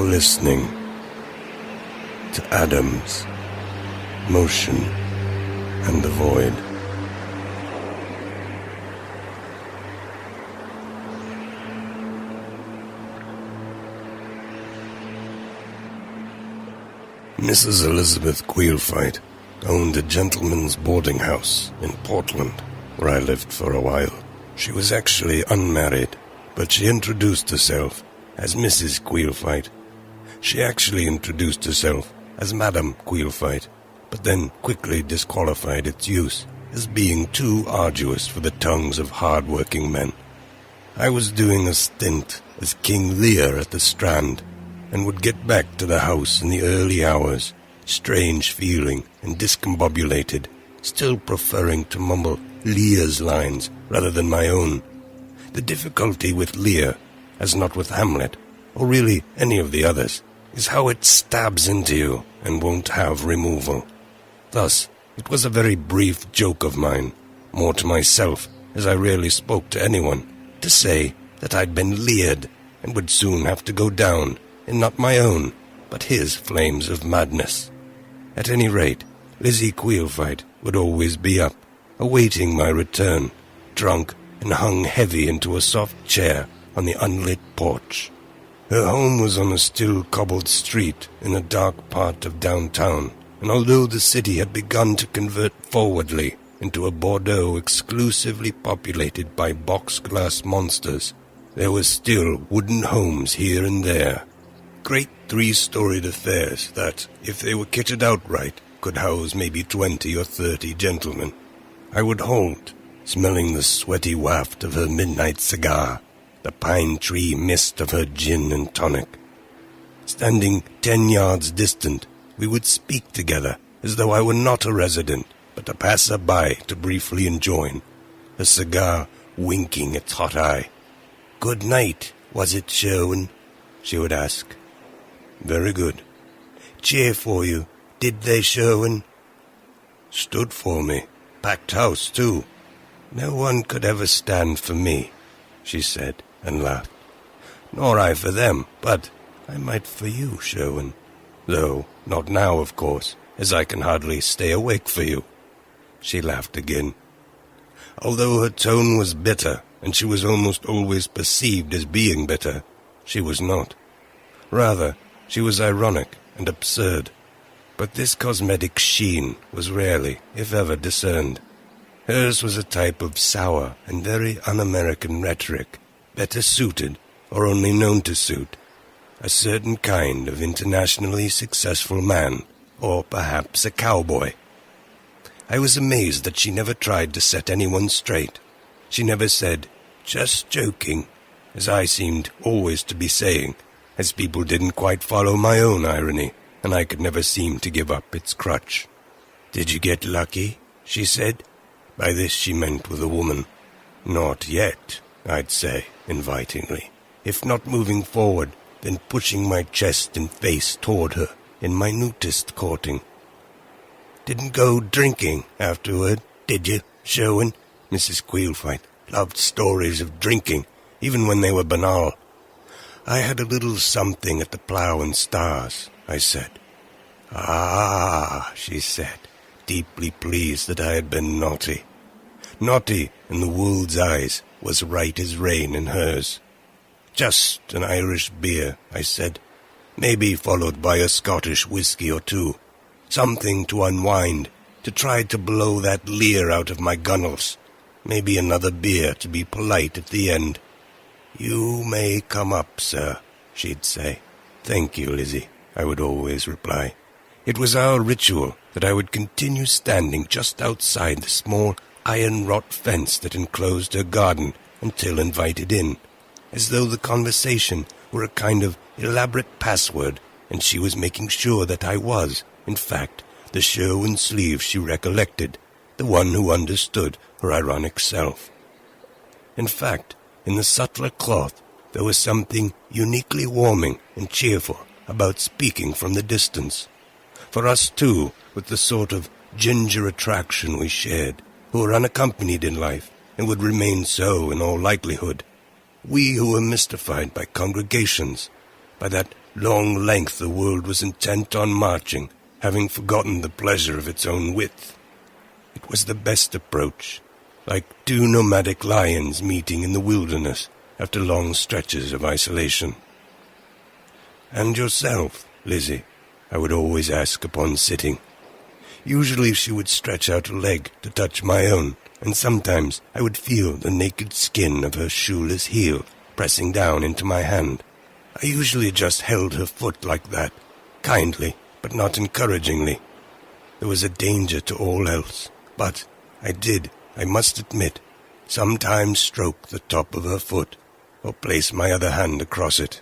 You're listening to Adams, Motion, and the Void. Mrs. Elizabeth Queelfight owned a gentleman's boarding house in Portland, where I lived for a while. She was actually unmarried, but she introduced herself as Mrs. Queelfight. She actually introduced herself as Madam Queelfight, but then quickly disqualified its use as being too arduous for the tongues of hard-working men. I was doing a stint as King Lear at the Strand, and would get back to the house in the early hours, strange feeling and discombobulated, still preferring to mumble Lear's lines rather than my own. The difficulty with Lear, as not with Hamlet, or really any of the others, is how it stabs into you and won't have removal. Thus, it was a very brief joke of mine, more to myself, as I rarely spoke to anyone, to say that I'd been leered and would soon have to go down in not my own, but his flames of madness. At any rate, Lizzy Queelfight would always be up, awaiting my return, drunk and hung heavy into a soft chair on the unlit porch. Her home was on a still cobbled street in a dark part of downtown, and although the city had begun to convert forwardly into a Bordeaux exclusively populated by box-glass monsters, there were still wooden homes here and there, great three-storied affairs that, if they were kitted out right, could house maybe 20 or 30 gentlemen. I would halt, smelling the sweaty waft of her midnight cigar, the pine tree mist of her gin and tonic. Standing 10 yards distant, we would speak together as though I were not a resident, but a passer-by to briefly enjoin, her cigar winking its hot eye. "Good night, was it, Sherwin?" she would ask. "Very good." "Cheer for you, did they, Sherwin?" "Stood for me. Packed house, too." "No one could ever stand for me," she said, and laughed. "Nor I for them, but I might for you, Sherwin. Though not now, of course, as I can hardly stay awake for you." She laughed again. Although her tone was bitter, and she was almost always perceived as being bitter, she was not. Rather, she was ironic and absurd, but this cosmetic sheen was rarely, if ever, discerned. Hers was a type of sour and very un-American rhetoric, better suited, or only known to suit, a certain kind of internationally successful man, or perhaps a cowboy. I was amazed that she never tried to set anyone straight. She never said, "Just joking," as I seemed always to be saying, as people didn't quite follow my own irony, and I could never seem to give up its crutch. "Did you get lucky?" she said. By this she meant with a woman. "Not yet," I'd say, invitingly, if not moving forward, then pushing my chest and face toward her in minutest courting. "Didn't go drinking afterward, did you, Sherwin?" Mrs. Queelfight loved stories of drinking, even when they were banal. "I had a little something at the Plough and Stars," I said. "Ah," she said, deeply pleased that I had been naughty. Naughty, in the world's eyes, was right as rain in hers. "Just an Irish beer," I said, "maybe followed by a Scottish whiskey or two. Something to unwind, to try to blow that leer out of my gunnels. Maybe another beer to be polite at the end." "You may come up, sir," she'd say. "Thank you, Lizzy," I would always reply. It was our ritual that I would continue standing just outside the small iron-wrought fence that enclosed her garden until invited in, as though the conversation were a kind of elaborate password, and she was making sure that I was, in fact, the Sherwin Sleeves she recollected, the one who understood her ironic self. In fact, in the subtler cloth, there was something uniquely warming and cheerful about speaking from the distance. For us, too, with the sort of ginger attraction we shared, who were unaccompanied in life, and would remain so in all likelihood. We who were mystified by congregations, by that long length the world was intent on marching, having forgotten the pleasure of its own width. It was the best approach, like two nomadic lions meeting in the wilderness after long stretches of isolation. "And yourself, Lizzy?" I would always ask upon sitting. Usually she would stretch out a leg to touch my own, and sometimes I would feel the naked skin of her shoeless heel pressing down into my hand. I usually just held her foot like that, kindly but not encouragingly. There was a danger to all else, but I did, I must admit, sometimes stroke the top of her foot or place my other hand across it.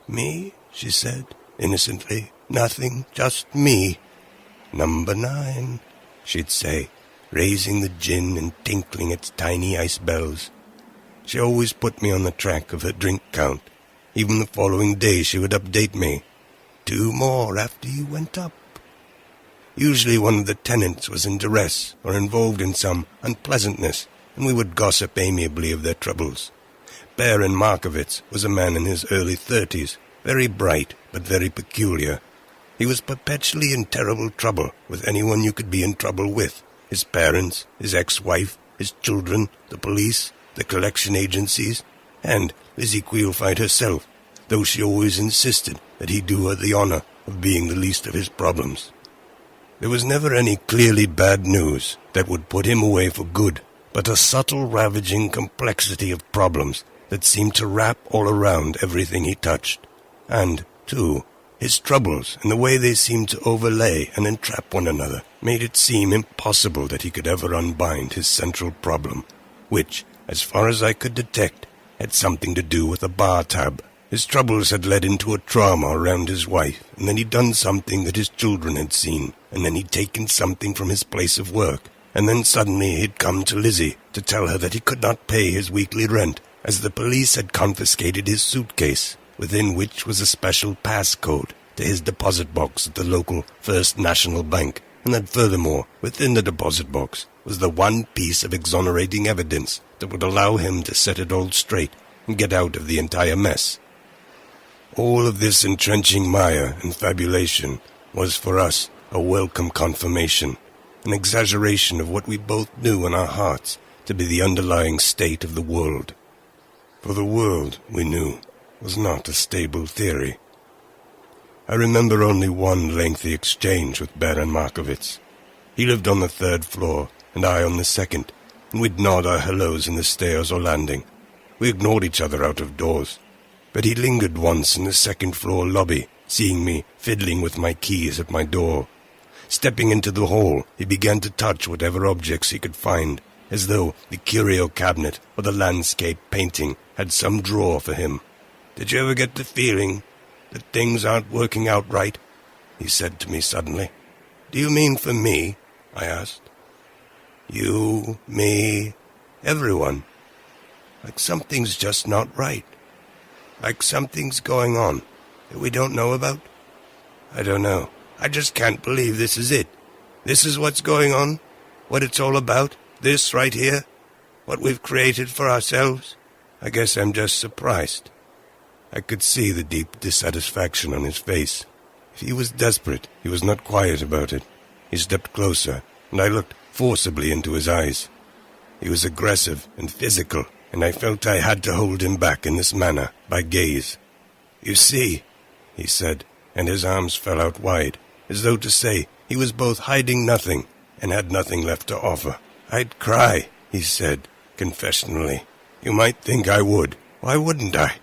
"Me?" she said, innocently. "Nothing, just me. Number 9, she'd say, raising the gin and tinkling its tiny ice bells. She always put me on the track of her drink count. Even the following day she would update me. 2 more after you went up. Usually one of the tenants was in duress or involved in some unpleasantness, and we would gossip amiably of their troubles. Baron Markovitz was a man in his early 30s, very bright but very peculiar. He was perpetually in terrible trouble with anyone you could be in trouble with. His parents, his ex-wife, his children, the police, the collection agencies, and Lizzy Queelfight herself, though she always insisted that he do her the honor of being the least of his problems. There was never any clearly bad news that would put him away for good, but a subtle, ravaging complexity of problems that seemed to wrap all around everything he touched. And, too, his troubles and the way they seemed to overlay and entrap one another made it seem impossible that he could ever unbind his central problem, which, as far as I could detect, had something to do with a bar tab. His troubles had led into a trauma around his wife, and then he'd done something that his children had seen, and then he'd taken something from his place of work, and then suddenly he'd come to Lizzy to tell her that he could not pay his weekly rent, as the police had confiscated his suitcase, within which was a special passcode to his deposit box at the local First National Bank, and that furthermore, within the deposit box, was the one piece of exonerating evidence that would allow him to set it all straight and get out of the entire mess. All of this entrenching mire and fabulation was for us a welcome confirmation, an exaggeration of what we both knew in our hearts to be the underlying state of the world. For the world, we knew, was not a stable theory. I remember only one lengthy exchange with Baron Markovitz. He lived on the 3rd floor, and I on the 2nd, and we'd nod our hellos in the stairs or landing. We ignored each other out of doors. But he lingered once in the 2nd floor lobby, seeing me fiddling with my keys at my door. Stepping into the hall, he began to touch whatever objects he could find, as though the curio cabinet or the landscape painting had some draw for him. "Did you ever get the feeling that things aren't working out right?" he said to me suddenly. "Do you mean for me?" I asked. "You, me, everyone. Like something's just not right. Like something's going on that we don't know about. I don't know. I just can't believe this is it. This is what's going on, what it's all about, this right here, what we've created for ourselves. I guess I'm just surprised." I could see the deep dissatisfaction on his face. If he was desperate, he was not quiet about it. He stepped closer, and I looked forcibly into his eyes. He was aggressive and physical, and I felt I had to hold him back in this manner, by gaze. "You see," he said, and his arms fell out wide, as though to say he was both hiding nothing and had nothing left to offer. "I'd cry," he said, confessionally. "You might think I would. Why wouldn't I?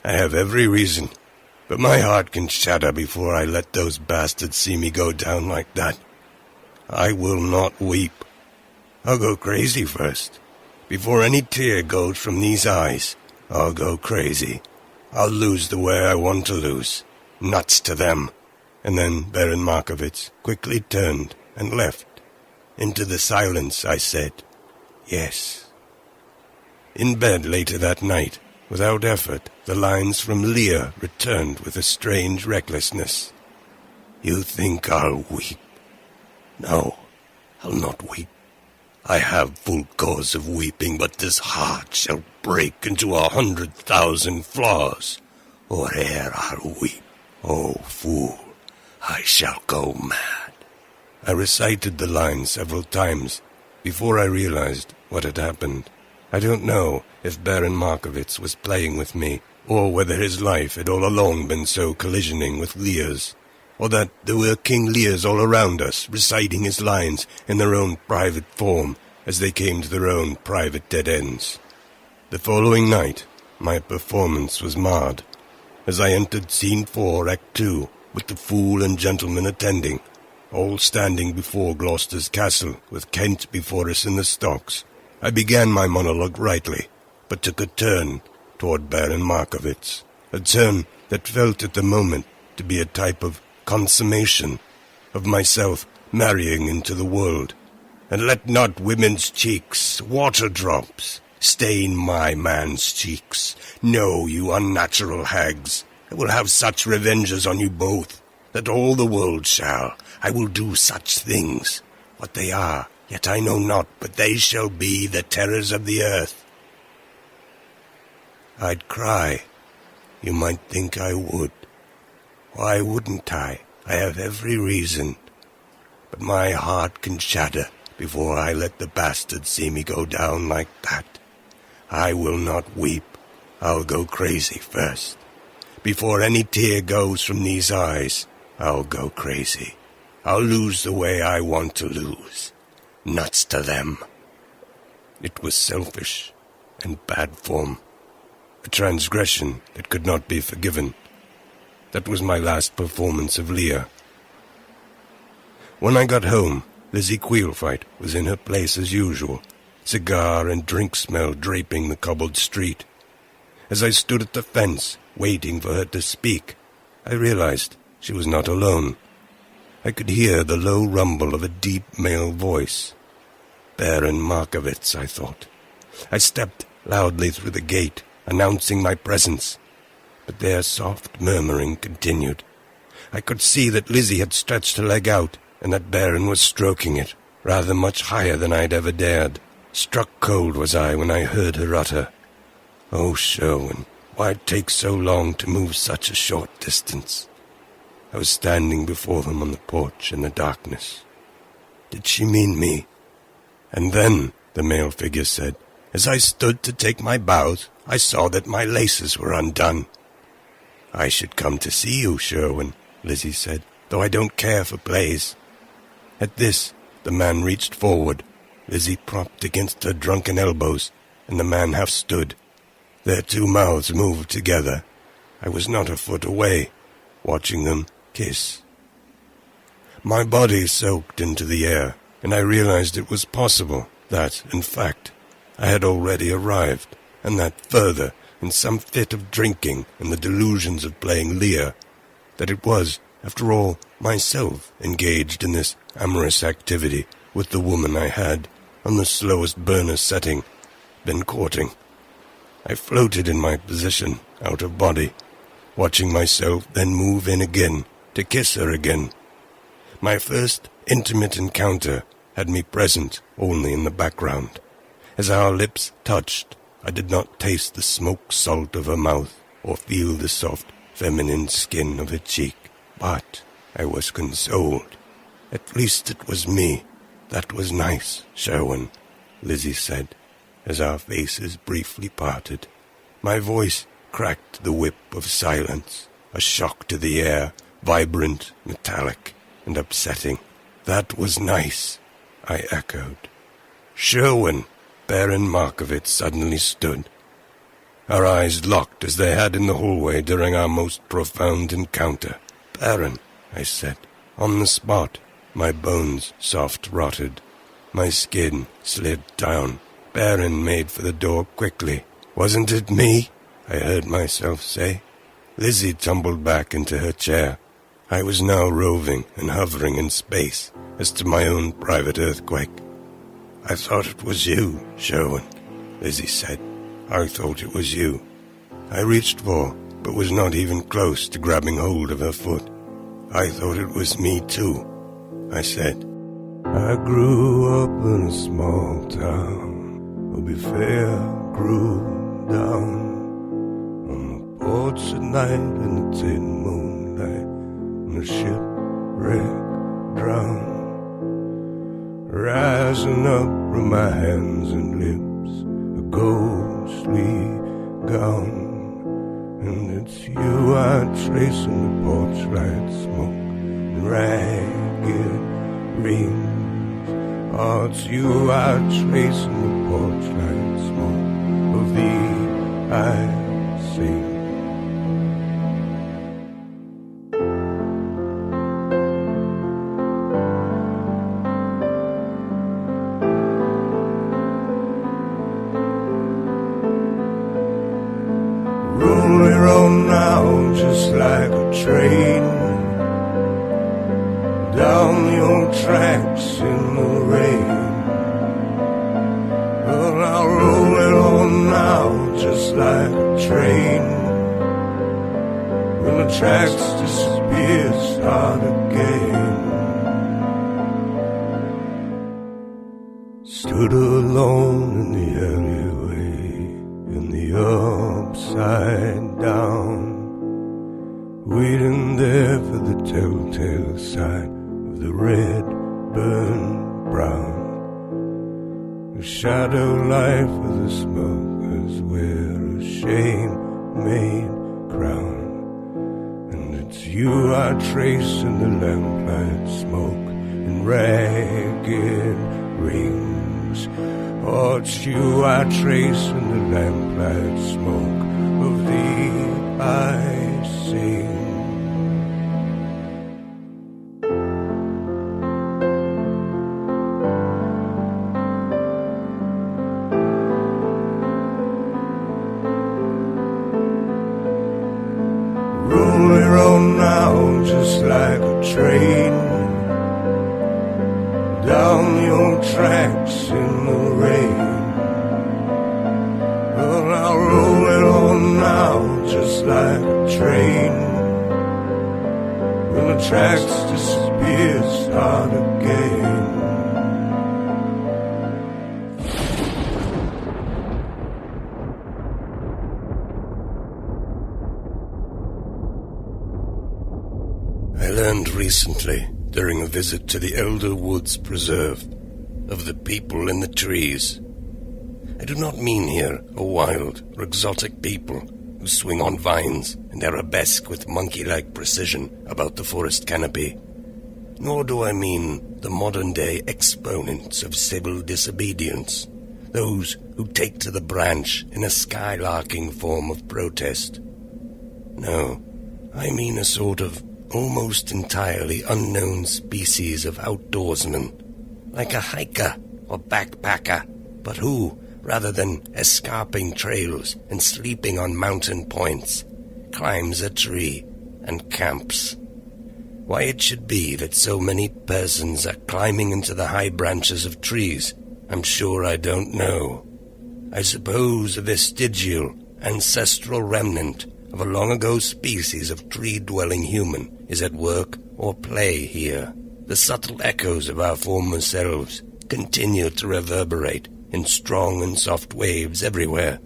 I have every reason, but my heart can shatter before I let those bastards see me go down like that. I will not weep. I'll go crazy first. Before any tear goes from these eyes, I'll go crazy. I'll lose the way I want to lose. Nuts to them." And then Baron Markovitz quickly turned and left. Into the silence I said, "Yes." In bed later that night, without effort, the lines from Lear returned with a strange recklessness. "You think I'll weep? No, I'll not weep. I have full cause of weeping, but this heart shall break into 100,000 flaws. or ere I'll weep. Oh, fool, I shall go mad. I recited the line several times before I realized what had happened. I don't know if Baron Markovitz was playing with me, or whether his life had all along been so collisioning with Lear's, or that there were King Lears all around us, reciting his lines in their own private form as they came to their own private dead ends. The following night, my performance was marred. As I entered Scene 4, Act 2, with the fool and gentleman attending, all standing before Gloucester's castle, with Kent before us in the stocks, I began my monologue rightly, but took a turn toward Baron Markovitz, a turn that felt at the moment to be a type of consummation of myself marrying into the world. And let not women's cheeks, water drops, stain my man's cheeks. No, you unnatural hags, I will have such revenges on you both, that all the world shall. I will do such things. What they are, yet I know not, but they shall be the terrors of the earth. I'd cry. You might think I would. Why wouldn't I? I have every reason. But my heart can shatter before I let the bastard see me go down like that. I will not weep. I'll go crazy first. Before any tear goes from these eyes, I'll go crazy. I'll lose the way I want to lose. Nuts to them. It was selfish and bad form. A transgression that could not be forgiven. That was my last performance of Lear. When I got home, Lizzy Queelfight was in her place as usual, cigar and drink smell draping the cobbled street. As I stood at the fence, waiting for her to speak, I realized she was not alone. I could hear the low rumble of a deep male voice. Baron Markovitz, I thought. I stepped loudly through the gate, announcing my presence, but their soft murmuring continued. I could see that Lizzy had stretched her leg out, and that Baron was stroking it, rather much higher than I'd ever dared. Struck cold was I when I heard her utter, "Oh, Sherwin, why take so long to move such a short distance?" I was standing before them on the porch in the darkness. Did she mean me? And then, the male figure said, as I stood to take my bows, I saw that my laces were undone. "I should come to see you, Sherwin," Lizzy said, "though I don't care for plays." At this, the man reached forward, Lizzy propped against her drunken elbows, and the man half stood. Their two mouths moved together. I was not a foot away, watching them kiss. My body soaked into the air, and I realized it was possible that, in fact, I had already arrived, and that further, in some fit of drinking and the delusions of playing Lear, that it was, after all, myself engaged in this amorous activity with the woman I had, on the slowest burner setting, been courting. I floated in my position, out of body, watching myself then move in again, to kiss her again. My first intimate encounter had me present only in the background. As our lips touched, I did not taste the smoke salt of her mouth, or feel the soft feminine skin of her cheek, but I was consoled. At least it was me. That was nice, Sherwin, Lizzy said, as our faces briefly parted. My voice cracked the whip of silence, a shock to the air, vibrant, metallic, and upsetting. That was nice, I echoed. Sherwin, Baron Markovitz suddenly stood. Our eyes locked as they had in the hallway during our most profound encounter. Baron, I said, on the spot, my bones soft rotted. My skin slid down. Baron made for the door quickly. Wasn't it me? I heard myself say. Lizzy tumbled back into her chair. I was now roving and hovering in space as to my own private earthquake. I thought it was you, Sherwin, Lizzy said. I thought it was you. I reached for, but was not even close to grabbing hold of her foot. I thought it was me too, I said. I grew up in a small town. I'll be fair, grew down on the porch at night in the thin moonlight, and the shipwreck drowned. Rising up from my hands and lips, a ghostly gown. And it's you I trace in the porch light smoke and ragged rings. Oh, it's you I trace in the porch light smoke of thee I sing. Rolling on now just like a train, down the old tracks in the rain. Well, I'll roll it on now just like a train. When the tracks disappear, start again. Stood alone in the alleyway, in the upside down, waiting there for the telltale sign of the red burned brown. The shadow life of the smokers wear a shame-made crown. And it's you I trace in the lamplight smoke in ragged rings. Oh, it's you I trace in the lamplight smoke of thee I sing. Rolling on now just like a train, down the old tracks in the rain. Well, I'll roll it on now just like a train. When the tracks disappear, start again. I learned recently, during a visit to the Elder Woods Preserve, of the people in the trees. I do not mean here a wild or exotic people who swing on vines and arabesque with monkey-like precision about the forest canopy. Nor do I mean the modern-day exponents of civil disobedience, those who take to the branch in a skylarking form of protest. No, I mean a sort of almost entirely unknown species of outdoorsman, like a hiker or backpacker, but who, rather than escarping trails and sleeping on mountain points, climbs a tree and camps. Why it should be that so many persons are climbing into the high branches of trees, I'm sure I don't know. I suppose a vestigial, ancestral remnant of a long-ago species of tree-dwelling human is at work or play here. The subtle echoes of our former selves continue to reverberate in strong and soft waves everywhere.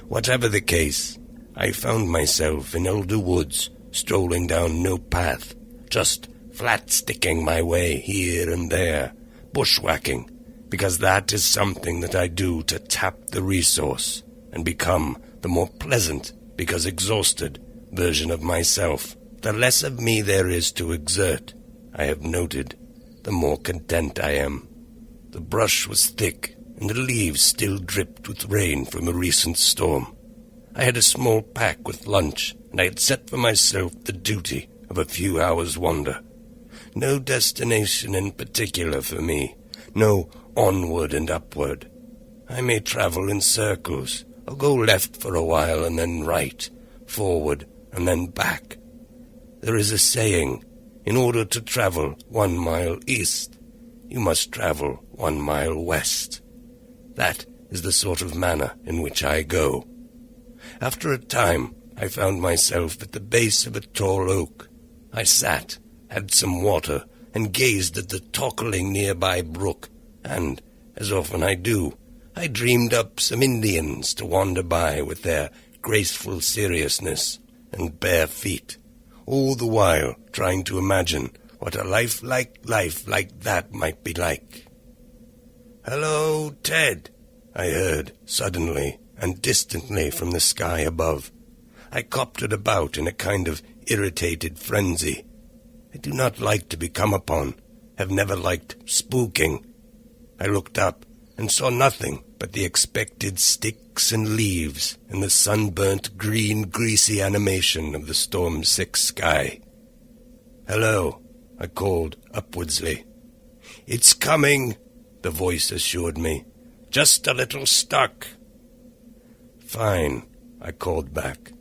Whatever the case, I found myself in Elder Woods, strolling down no path, just flat-sticking my way here and there, bushwhacking, because that is something that I do to tap the resource and become the more pleasant, because exhausted, version of myself. The less of me there is to exert, I have noted, the more content I am. The brush was thick, and the leaves still dripped with rain from a recent storm. I had a small pack with lunch, and I had set for myself the duty of a few hours' wander. No destination in particular for me, no onward and upward. I may travel in circles, or go left for a while and then right, forward and then back. There is a saying, in order to travel 1 mile east, you must travel 1 mile west. That is the sort of manner in which I go. After a time, I found myself at the base of a tall oak. I sat, had some water, and gazed at the tockling nearby brook, and, as often I do, I dreamed up some Indians to wander by with their graceful seriousness and bare feet, all the while trying to imagine what a life like that might be like. "Hello, Ted," I heard suddenly and distantly from the sky above. I coptered about in a kind of irritated frenzy. I do not like to be come upon, have never liked spooking. I looked up and saw nothing but the expected sticks and leaves and the sunburnt green greasy animation of the storm-sick sky. "Hello," I called upwardsly. "It's coming," the voice assured me. "Just a little stuck." "Fine," I called back.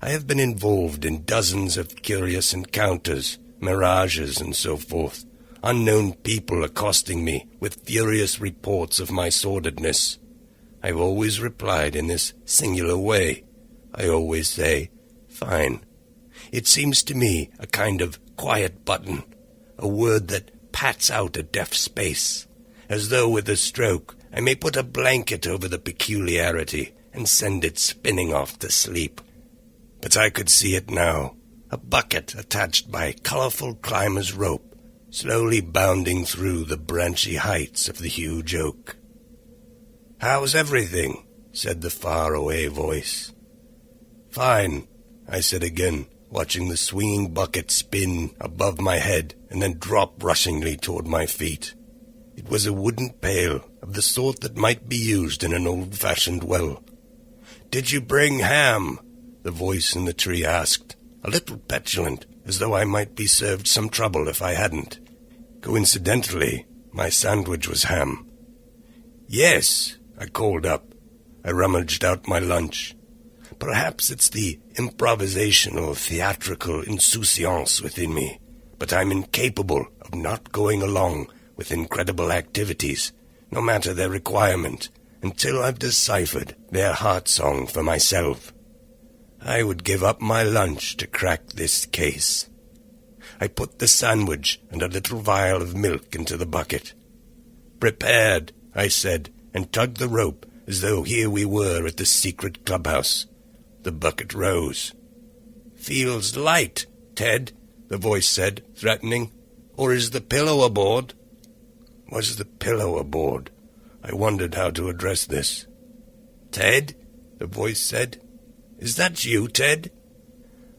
I have been involved in dozens of curious encounters, mirages and so forth, unknown people accosting me with furious reports of my sordidness. I've always replied in this singular way. I always say, "Fine." It seems to me a kind of quiet button, a word that pats out a deaf space, as though with a stroke I may put a blanket over the peculiarity and send it spinning off to sleep. But I could see it now, a bucket attached by colorful climber's rope, slowly bounding through the branchy heights of the huge oak. "How's everything?" said the far-away voice. "Fine," I said again, watching the swinging bucket spin above my head and then drop rushingly toward my feet. It was a wooden pail of the sort that might be used in an old-fashioned well. "Did you bring ham?" the voice in the tree asked, a little petulant, as though I might be served some trouble if I hadn't. Coincidentally, my sandwich was ham. "Yes," I called up. I rummaged out my lunch. Perhaps it's the improvisational, theatrical insouciance within me, but I'm incapable of not going along with incredible activities, no matter their requirement, until I've deciphered their heart song for myself. I would give up my lunch to crack this case. I put the sandwich and a little vial of milk into the bucket. "Prepared," I said, and tugged the rope as though here we were at the secret clubhouse. The bucket rose. "Feels light, Ted," the voice said, threatening. "Or is the pillow aboard?" Was the pillow aboard? I wondered how to address this. "Ted," the voice said. "Is that you, Ted?"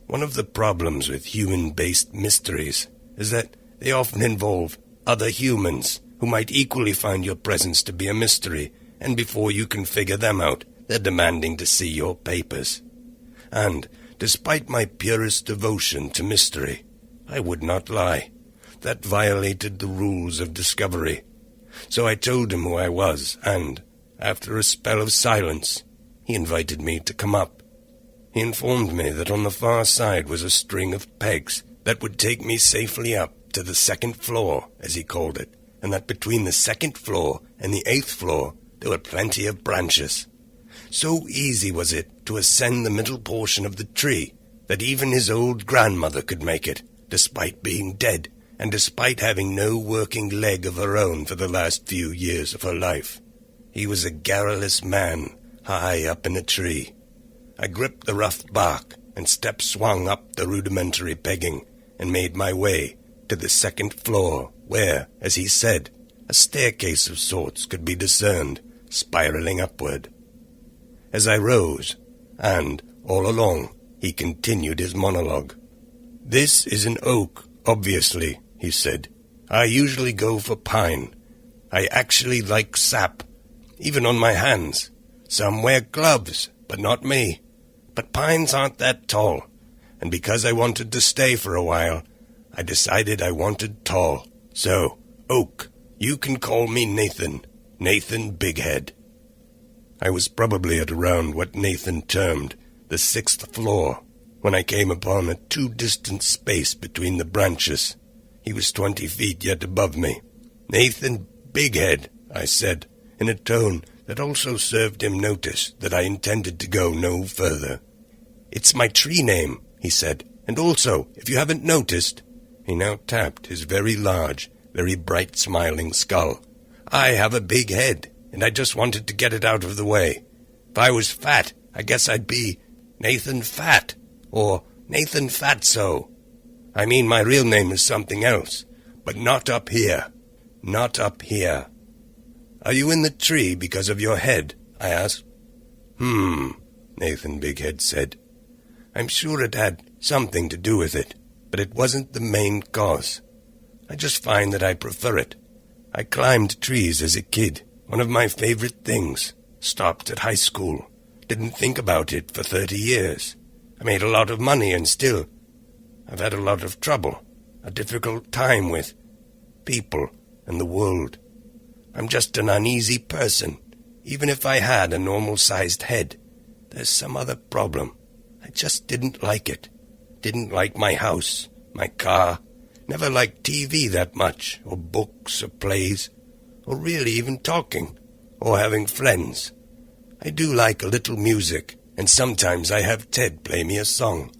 One of the problems with human-based mysteries is that they often involve other humans who might equally find your presence to be a mystery, and before you can figure them out, they're demanding to see your papers. And, despite my purest devotion to mystery, I would not lie. That violated the rules of discovery. So I told him who I was, and, after a spell of silence, he invited me to come up. He informed me that on the far side was a string of pegs that would take me safely up to the 2nd floor, as he called it, and that between the 2nd floor and the 8th floor there were plenty of branches. So easy was it to ascend the middle portion of the tree that even his old grandmother could make it, despite being dead, and despite having no working leg of her own for the last few years of her life. He was a garrulous man, high up in a tree. I gripped the rough bark and steps swung up the rudimentary pegging and made my way to the 2nd floor where, as he said, a staircase of sorts could be discerned, spiraling upward. As I rose, and, all along, he continued his monologue. "This is an oak, obviously," he said. "I usually go for pine. I actually like sap, even on my hands. Some wear gloves, but not me. But pines aren't that tall, and because I wanted to stay for a while, I decided I wanted tall. So, oak, you can call me Nathan Bighead." I was probably at around what Nathan termed the 6th floor, when I came upon a too distant space between the branches. He was 20 feet yet above me. "Nathan Bighead," I said, in a tone that also served him notice that I intended to go no further. "It's my tree name," he said, "and also, if you haven't noticed," he now tapped his very large, very bright smiling skull, "I have a big head, and I just wanted to get it out of the way. If I was fat, I guess I'd be Nathan Fat, or Nathan Fatso. I mean, my real name is something else, but not up here. Not up here. Are you in the tree because of your head? I asked. Nathan Bighead said. I'm sure it had something to do with it, but it wasn't the main cause. I just find that I prefer it. I climbed trees as a kid, one of my favorite things. Stopped at high school. Didn't think about it for 30 years. I made a lot of money and still, I've had a lot of trouble, a difficult time with people and the world. I'm just an uneasy person. Even if I had a normal-sized head, there's some other problem. I just didn't like it. Didn't like my house, my car. Never liked TV that much, or books, or plays, or really even talking, or having friends. I do like a little music, and sometimes I have Ted play me a song.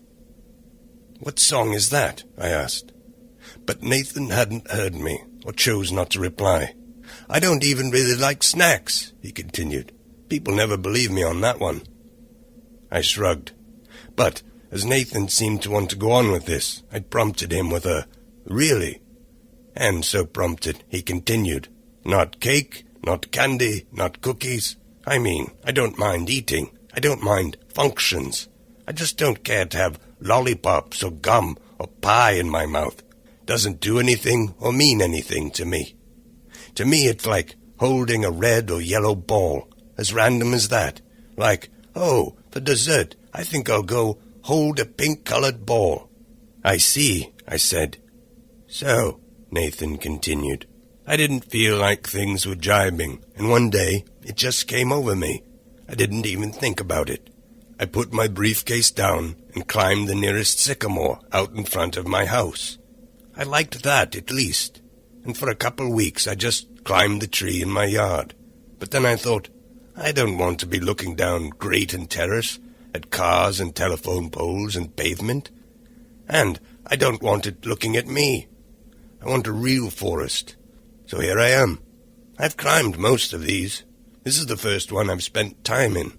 What song is that? I asked. But Nathan hadn't heard me, or chose not to reply. I don't even really like snacks, he continued. People never believe me on that one. I shrugged. But, as Nathan seemed to want to go on with this, I prompted him with a, really? And so prompted, he continued. Not cake, not candy, not cookies. I mean, I don't mind eating. I don't mind functions. I just don't care to have lollipops or gum or pie in my mouth. Doesn't do anything or mean anything to me. To me, it's like holding a red or yellow ball, as random as that. Like, oh, for dessert, I think I'll go hold a pink-colored ball. I see, I said. So, Nathan continued, I didn't feel like things were jibing, and one day it just came over me. I didn't even think about it. I put my briefcase down and climbed the nearest sycamore out in front of my house. I liked that, at least, and for a couple weeks I just climbed the tree in my yard. But then I thought, I don't want to be looking down grate and terrace at cars and telephone poles and pavement. And I don't want it looking at me. I want a real forest. So here I am. I've climbed most of these. This is the first one I've spent time in.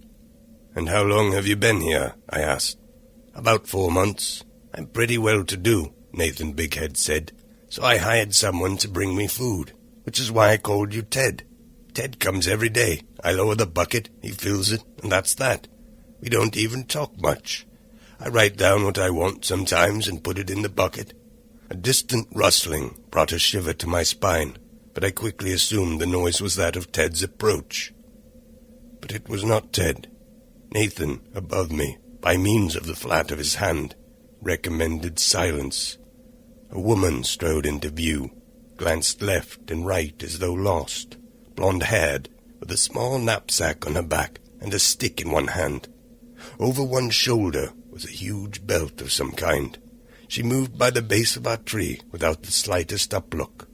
And how long have you been here? I asked. About 4 months. I'm pretty well-to-do, Nathan Bighead said. So I hired someone to bring me food, which is why I called you Ted. Ted comes every day. I lower the bucket, he fills it, and that's that. We don't even talk much. I write down what I want sometimes and put it in the bucket. A distant rustling brought a shiver to my spine, but I quickly assumed the noise was that of Ted's approach. But it was not Ted. Nathan, above me, by means of the flat of his hand, recommended silence. A woman strode into view, glanced left and right as though lost, blonde-haired, with a small knapsack on her back and a stick in one hand. Over one shoulder was a huge belt of some kind. She moved by the base of our tree without the slightest uplook.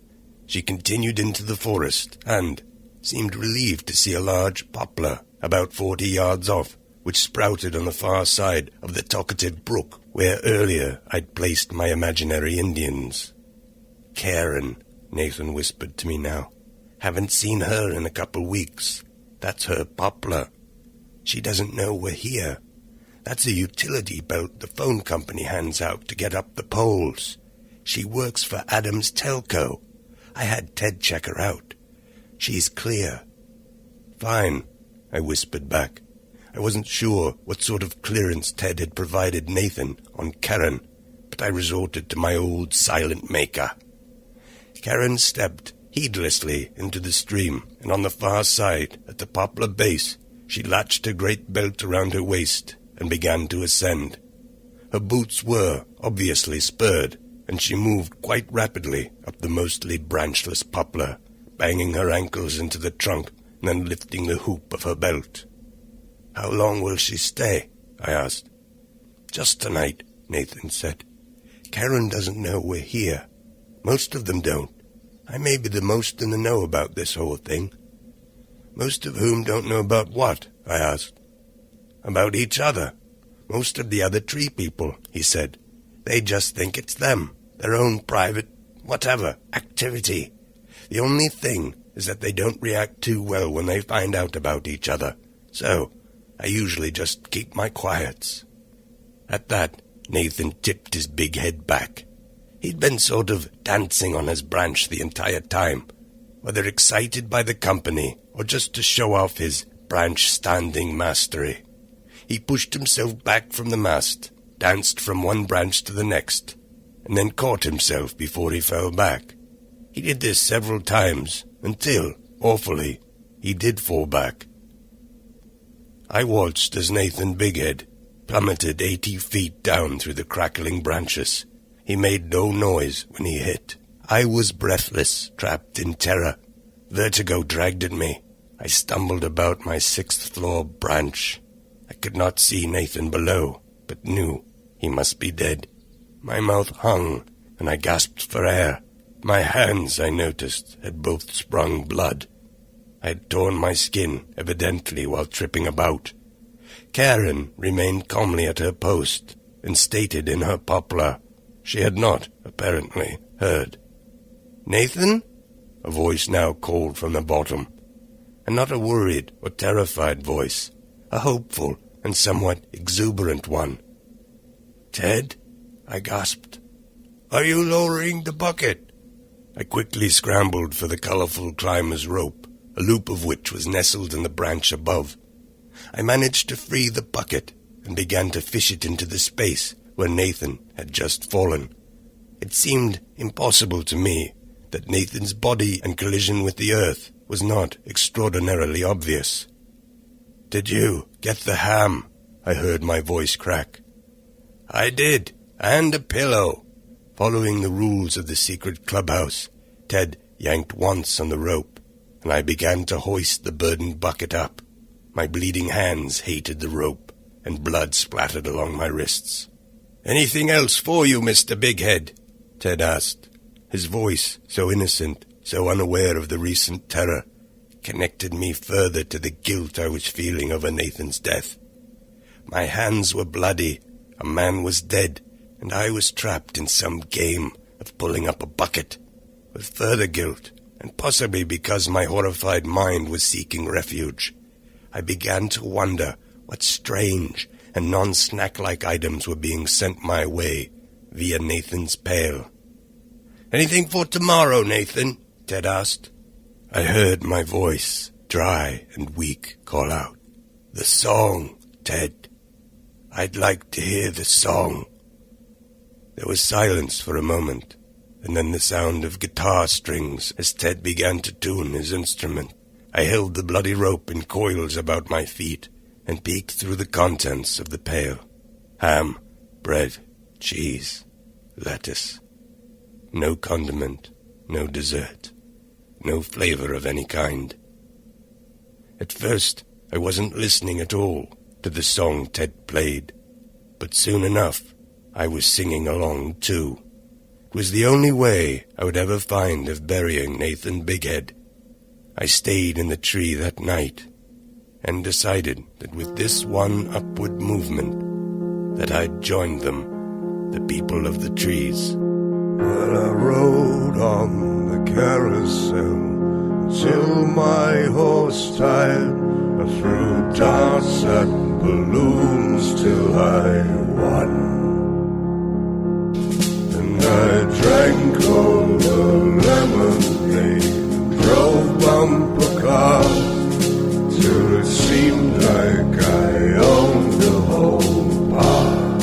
She continued into the forest and seemed relieved to see a large poplar about 40 yards off, which sprouted on the far side of the talkative brook where earlier I'd placed my imaginary Indians. Karen, Nathan whispered to me now. Haven't seen her in a couple weeks. That's her poplar. She doesn't know we're here. That's a utility belt the phone company hands out to get up the poles. She works for Adams Telco. I had Ted check her out. She's clear. Fine, I whispered back. I wasn't sure what sort of clearance Ted had provided Nathan on Karen, but I resorted to my old silent maker. Karen stepped heedlessly into the stream, and on the far side, at the poplar base, she latched her great belt around her waist and began to ascend. Her boots were obviously spurred, and she moved quite rapidly up the mostly branchless poplar, banging her ankles into the trunk and then lifting the hoop of her belt. How long will she stay? I asked. Just tonight, Nathan said. Karen doesn't know we're here. Most of them don't. I may be the most in the know about this whole thing. Most of whom don't know about what? I asked. About each other. Most of the other tree people, he said. They just think it's them, their own private, whatever, activity. The only thing is that they don't react too well when they find out about each other. So, I usually just keep my quiets." At that, Nathan tipped his big head back. He'd been sort of dancing on his branch the entire time, whether excited by the company or just to show off his branch-standing mastery. He pushed himself back from the mast, danced from one branch to the next, and then caught himself before he fell back. He did this several times until, awfully, he did fall back. I watched as Nathan Bighead plummeted 80 feet down through the crackling branches. He made no noise when he hit. I was breathless, trapped in terror. Vertigo dragged at me. I stumbled about my 6th-floor branch. I could not see Nathan below, but knew he must be dead. My mouth hung, and I gasped for air. My hands, I noticed, had both sprung blood. I had torn my skin, evidently, while tripping about. Karen remained calmly at her post, and stated in her poplar she had not, apparently, heard. "Nathan?" A voice now called from the bottom, and not a worried or terrified voice, a hopeful and somewhat exuberant one. "Ted?" I gasped. "Are you lowering the bucket?" I quickly scrambled for the colorful climber's rope, a loop of which was nestled in the branch above. I managed to free the bucket and began to fish it into the space where Nathan had just fallen. It seemed impossible to me that Nathan's body and collision with the earth was not extraordinarily obvious. "Did you get the ham?" I heard my voice crack. "I did, and a pillow." Following the rules of the secret clubhouse, Ted yanked once on the rope, and I began to hoist the burdened bucket up. My bleeding hands hated the rope, and blood splattered along my wrists. "Anything else for you, Mr. Bighead?" Ted asked. His voice, so innocent, so unaware of the recent terror, connected me further to the guilt I was feeling over Nathan's death. My hands were bloody, a man was dead, and I was trapped in some game of pulling up a bucket. With further guilt, and possibly because my horrified mind was seeking refuge, I began to wonder what strange and non-snack-like items were being sent my way via Nathan's pail. "Anything for tomorrow, Nathan?" Ted asked. I heard my voice, dry and weak, call out, "The song, Ted. I'd like to hear the song." There was silence for a moment, and then the sound of guitar strings as Ted began to tune his instrument. I held the bloody rope in coils about my feet and peeked through the contents of the pail. Ham, bread, cheese, lettuce. No condiment, no dessert, no flavor of any kind. At first, I wasn't listening at all to the song Ted played, but soon enough, I was singing along too. It was the only way I would ever find of burying Nathan Bighead. I stayed in the tree that night and decided that with this one upward movement that I'd join them, the people of the trees. Well, I rode on the carousel till my horse tired. I threw darts at balloons till I won. And I drank all the lemonade, drove bumper cars, till it seemed like I owned the whole park.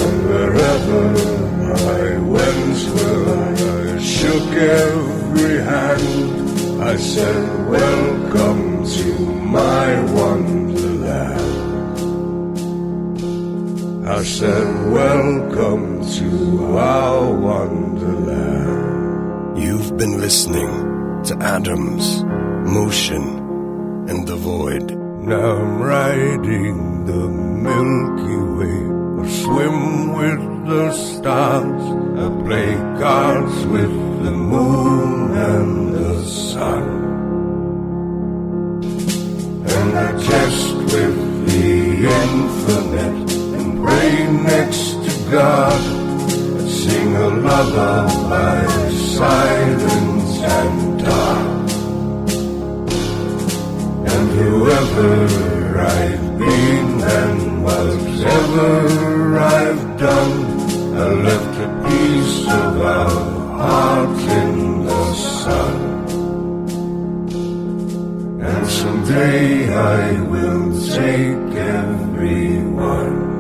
And wherever I went, well, I shook every hand. I said, welcome to my wonderland. I said, welcome to our wonderland. You've been listening to Adams, Motion, and the Void. Now I'm riding the Milky Way. I swim with the stars. I play cards with the moon and the sun. And I test with the infinite and pray next to God. I sing a lullaby, silent and dark. And whoever I've been and whatever I've done, I left a piece of our heart in the sun. And someday I will take everyone.